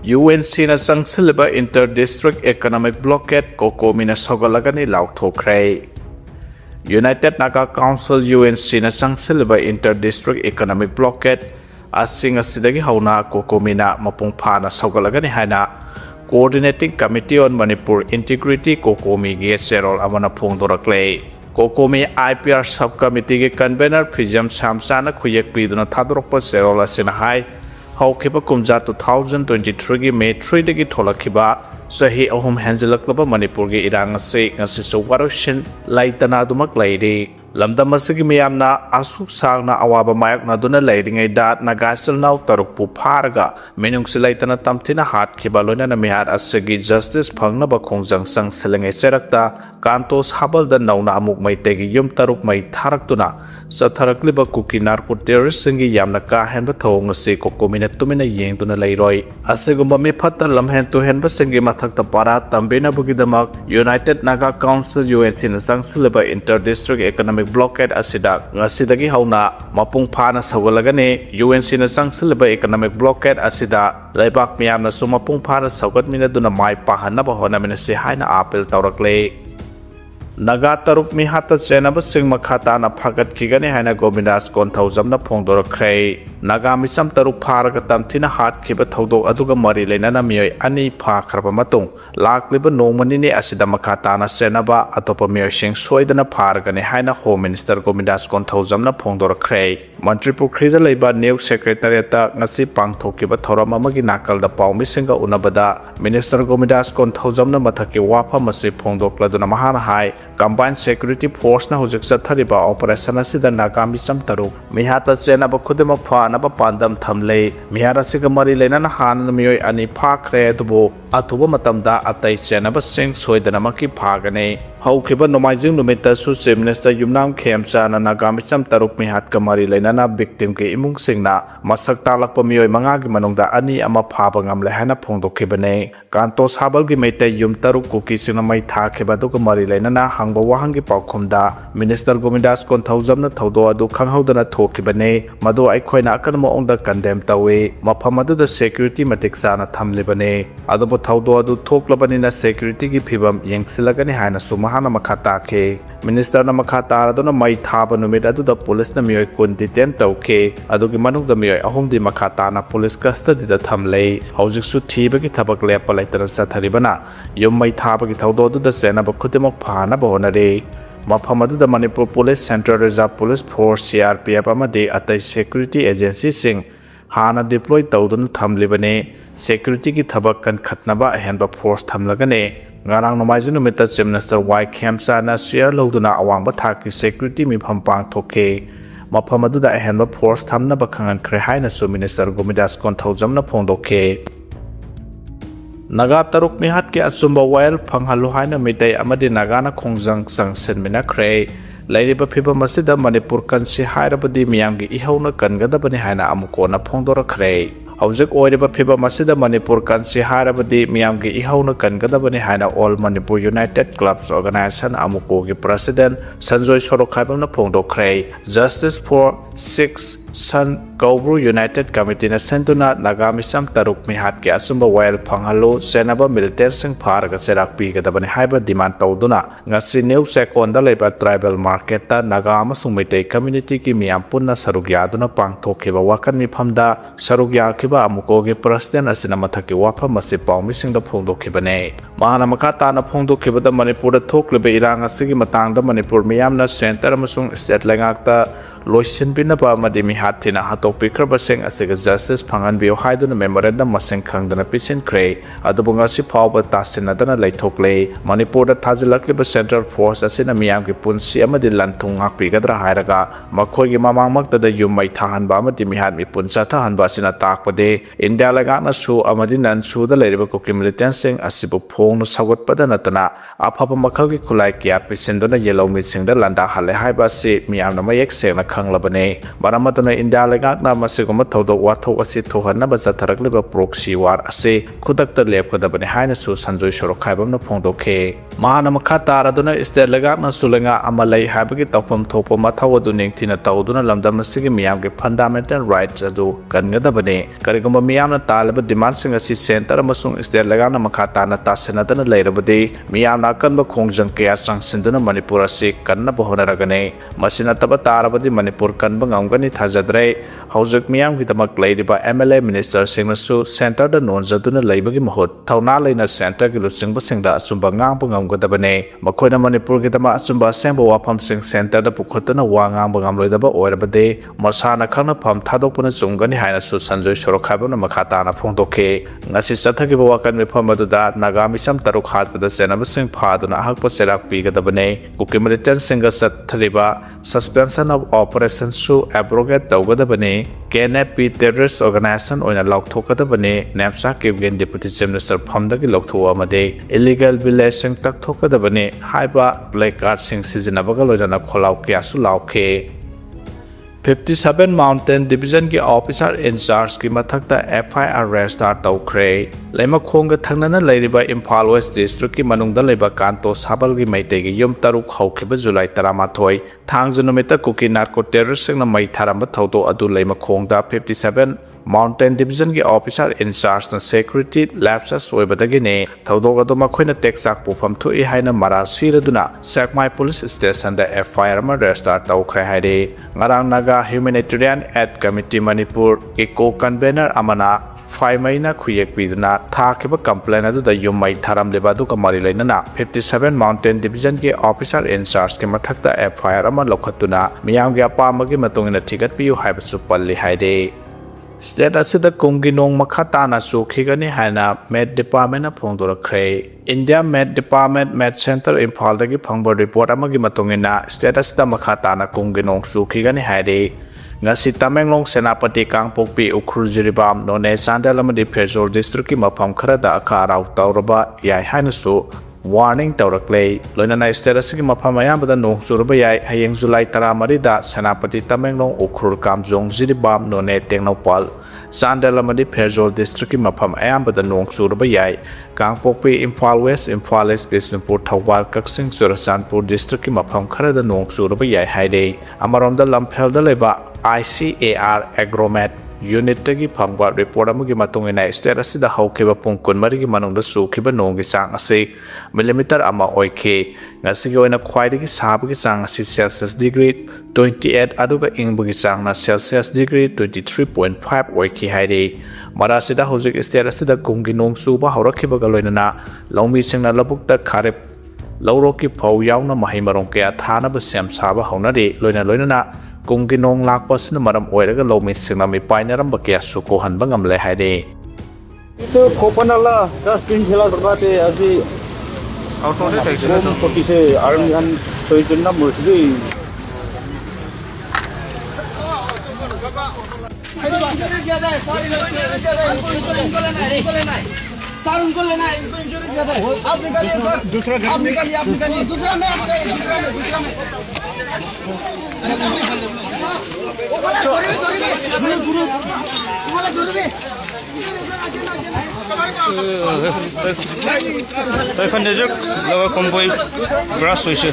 UNC na sangsilba inter-district economic blockade kokomina sogalagani lauthokre. United Naga Council UNC na sangsilba inter-district economic blockade asing asidagi hauna kokomina mapungphana sogalagani haina Coordinating Committee on Manipur Integrity Kokomi ge Serol amana phongdorakle. Kokomi IPR Subcommittee ge convener Phijam Samsana khuyek piduna thadorokpa Serol asina hai haukhiba kumja 2023 gi May 3 dagi tholakhiba sahi ahum hanjalaklaba Manipur ge irang ase ngasi warushin laitana dumak lairi lamdam asigi miyamna asuk sangna awaba mayak na duna lairingai da nagasal naw tarukpu pharga menungsi laitana tamthina hatkhiba loina na mihar asigi justice phangna ba khongjang sang selengai cherakta kantos habal da nauna amuk mai tegi yum taruk mai tharaktuna satharakliba kuki narco terrorist singi yamna ka henba thong se kokomina tumina yengtuna lairoi asegumba mi phatta lamhen to henba singi mathakta para tambena bugidamak United Naga Council UNC na sangsilba inter-district economic blockade asida ngasidagi hauna mapung phana sagalagane UNC na sangsilba economic blockade asida laibak miyamna sumapung phana sagatmina duna mai pahanaba honamina se haina apel tawrakle Naga taruk mi hata chenaba sing makhata na phagat kigani haina Govindas kon thaujamna phongdorakre Naga misam taruk pharaga tamthina hatkhiba thodok aduga mari leinana miyoi ani phakhraba matung lakliba nongmani ne asida makhata na chenaba atopa miyoi sing soidana pharagani haina Home Minister Govindas kon thaujamna phongdorakre Manipur khida leiba new secretariat ngasi pangthokiba thoram amagi nakal da pawmi singa unabada Minister Govindas kon thaujamna mathaki wafa masi phongdokladuna mahana hai Combined Security Force na hujik sathariba operation asida Naga misam taruk mihata chenaba khudema phanaba pandam thamle mihara siga mari lena na han miyoi ani pankhre dubo atuba matamda atai chenaba sing soidana maki phagane haukhiba nomaijing numita su Chief Minister Yumnam Khemcha na Naga misam taruk mihat kamari lena na victim ke imung singna masak talakpa miyoi manga gi manungda ani ama phaba ngamle hana phongdokhibane kantos habal gi meite yum taruk kuki singna mai thakhiba duga mari lena na hangba wahangi paukhumda Minister Govindas kon thaujamna thodo adu khanghaudana thokibane madu aikhoina akanma ongda condemn tawe mafam adu da security matik sana thamlibane adu thodo adu thoklabani na security gi phibam yengsilagani haina sumahana makhata ke Minister na makhata aduna mai thaba numit adu da police na miyoi kun detain tawke adu gi manung da miyoi ahum di makhata na police custody da thamle hojik su thiba gi thabak lepa laitana satharibana yum mai thaba gi thodo adu da sena ba khudemok phana bonare mafam adu da Manipur Police Central Reserve Police Force CRPF amade atai security agency sing hana deploy tawdun thamlibane security gi thabak kan khatnaba ahenba force thamlagane ngarang nomaijin numita Chief Minister Y Khemcha na share loduna awangba thaki security mi phampang thoke mafam adu da ahenba force thamnaba khangan khre haina su Minister Govindas kon thaujamna phongdoke Naga taruk mihat ke asumba wail phanghalu haina mitai amadi Naga na khongjang sangsen mina khre lairiba phiba masida Manipur kansi hairabadi miyamgi ihauna kangadabani haina amukona phongdora khre hawjik oiriba phiba masida Manipur kansi hairabadi miyamgi ihauna kangadabani haina All Manipur United Clubs Organization amuko gi President Sanjoy Sorokhaibamna phongdokhre Justice for 6 San Gaubru United Committee na sentuna Naga misam taruk mihat ke asumba wail phanghalu senaba military sing pharaga serak pigadabani haiba demand tawduna ngasi new second da leba tribal market ta Naga amasung mitai community ki miyam punna sarugyaduna pangthokhiba wakan mifamda sarugya khiba amuko ge president asina mathaki wafa masi pawmi singda phongdokhibane mahana makhata na phongdokhibada Manipur da thoklibe irang asigi matangda Manipur miyamna center amasung state lengakta loisin binaba madimi hathina hatopi krabaseng asiga justice phangan bio haiduna memorandum maseng khangdana pisin kre adubunga si phawba tasinadana laithokle Manipur da thajilakliba central force asina miyam gi punsi amadi lanthung ngakpi gadra hairaga makhoi gi mamangmakta da yumai thahanba amadi mihat mi punsa thahanba asina takpade India lagana su amadi nan su da leriba koki militant sing asibu phong no sagotpada natana aphaba makhal gi khulai kya pisindona yellow mi singda landa hale haiba si miyam na mayek seng na Kanglabane, Baramatana India Legakna Masigoma Todo Wato Asi Tohanaba Zataragliba Proxy War Ase, Kudakta Lepkadabane Hainasu Sanjoy Shorokabam Pondoke. Mahana Makata Raduna is the Legakna Sulenga Amalay Habagi Topam Topo Matawaduning Tina Tauduna Lamdamasigi Miamgi fundamental rights adu Kangadabane, Karigoma Miamna Talaba demanding a center Masung is the Legana Makata Nata Senatana Lairabade, Miamna Kanba Kongjang Kia Sang Sinduna Manipur Asi Kanna Bohonaragane, Masina Tabatarabadi Manipur Kanbang Angani Tazadre, Hausuk Miam Vitamak Lady by MLA Minister Singnasu, Center the Nonzaduna Labagi Mahut, Taunala in a center Gilusing Basinga, Sumbangang Gadabane, Makoina Manipur Gitama Sumba Sembo Wapam Sing Center the Pukotana Wangam Bangam Loidaba Oirabade, Masana Kana Pam Tadopuna Zungani Hainasu Sanjoy Shorokabana Makatana Pondoke, Nasisataki Wakan Pamaduda, Nagamisam Taruk Hat with the Senabasing Paduna Hakpo Serak Pigadabane, Ukimilitan Singer Sat Taliba, suspension of Operation Su abrogate Dogadabane, KNP terrorist organization on a lock Tokadabane, Namsak Given Deputy Minister Pamdaki Lokto Amade, illegal village Tak Tokadabane, Haiba, Blockade Sing Season Abagalodana Kolau Kiasu Lauke. 57 Mountain Division की officer incharge की मथक्ता FIR register तौख्रे लेमखोंग थंगना लेरिबा Imphal west district की मनुंगदा लेबा कांतो साबल की मैते की युम तरुक हौखिबा जुलाई 13 थांग नुमित कुकी नार्को टेररिस्ट सिंगना मै थारंबा थौतो अदु लेमखोंगदा 57 Mountain Division की ऑफिसर इंचार्ज न सिक्योरिटी लैप्सेस ओइबदगिने थौदोग अदु मखोइना टेक्साक पुफम थुइ हाइना मराल सिरदुना सेकमाई पुलिस स्टेशन दा FIR मा रेजिस्टर तौख्रे हाइदे ngarang Naga Humanitarian Aid Committee Manipur की को कन्वेनर अमना 5 महीना खुयेक पीदना थाकिबा कंप्लेन अदुदा युमई थारम लेबादु कमारी लेना 57 Mountain Division की ऑफिसर इंचार्ज के मथक्ता FIR अमा लौखतुना मियामगे अपामगे मतुंगिना थिगत पियु हाइबसु पल्ली हाइदे State asida kungi nong makhatana sukhigani haina Med Department na phongdorkhre India Med Department Med Center Imphal dagi phangba report amagi matungina state asida makhatana kungi nong sukhigani haide ngasi Tamenglong Senapati Kangpokpi Ukhur Jiribam none Sandalamadi Phejol district ki mapham kharada akharau tawraba yai hainasu warning tawrakle loinana state asigi mapham ayambada nong surba yai hayeng July 13 da Senapati Tamenglong Ukhur Kamjong Jiribam none Tengnopal Sandalamadi Phejol district ki mapham ayambada nong surba yai Kangpokpi Imphal West Imphal East Bisnupur Thawal Kaksing Surachandpur district ki mapham kharada nong surba yai haide amaromda lamphel da leba ICAR Agromet Unit tagi phangba report amagi matungina state asida haukiba pungkun marigi manungda sukhiba nongi sang ase millimeter ama oike ngasigi oina khwaidagi sabagi sang ase Celsius degree 28 aduga ingbugi sang na Celsius degree 23.5 oike haide marasida hojik state asida kungi nong suba haurakhiba galoinana longmi singna labukta kharep lawroki phau yauna mahimarong kya thana ba sem saba haunari loinana kungi nong lakpasna maram oiraga lomi sinami painaram bakya suko hanbangam le haide itu kopanala dustbin thela sarate asi auto se taxi to koti se army an soijun na mursi sir उनको लेना है इनको insurance ज्यादा है आप निकालिए sir दूसरा आप निकालिए दूसरा में दूसरा में तो এখন নিজক লগৰ কম কৰি গ্ৰাছ হৈছে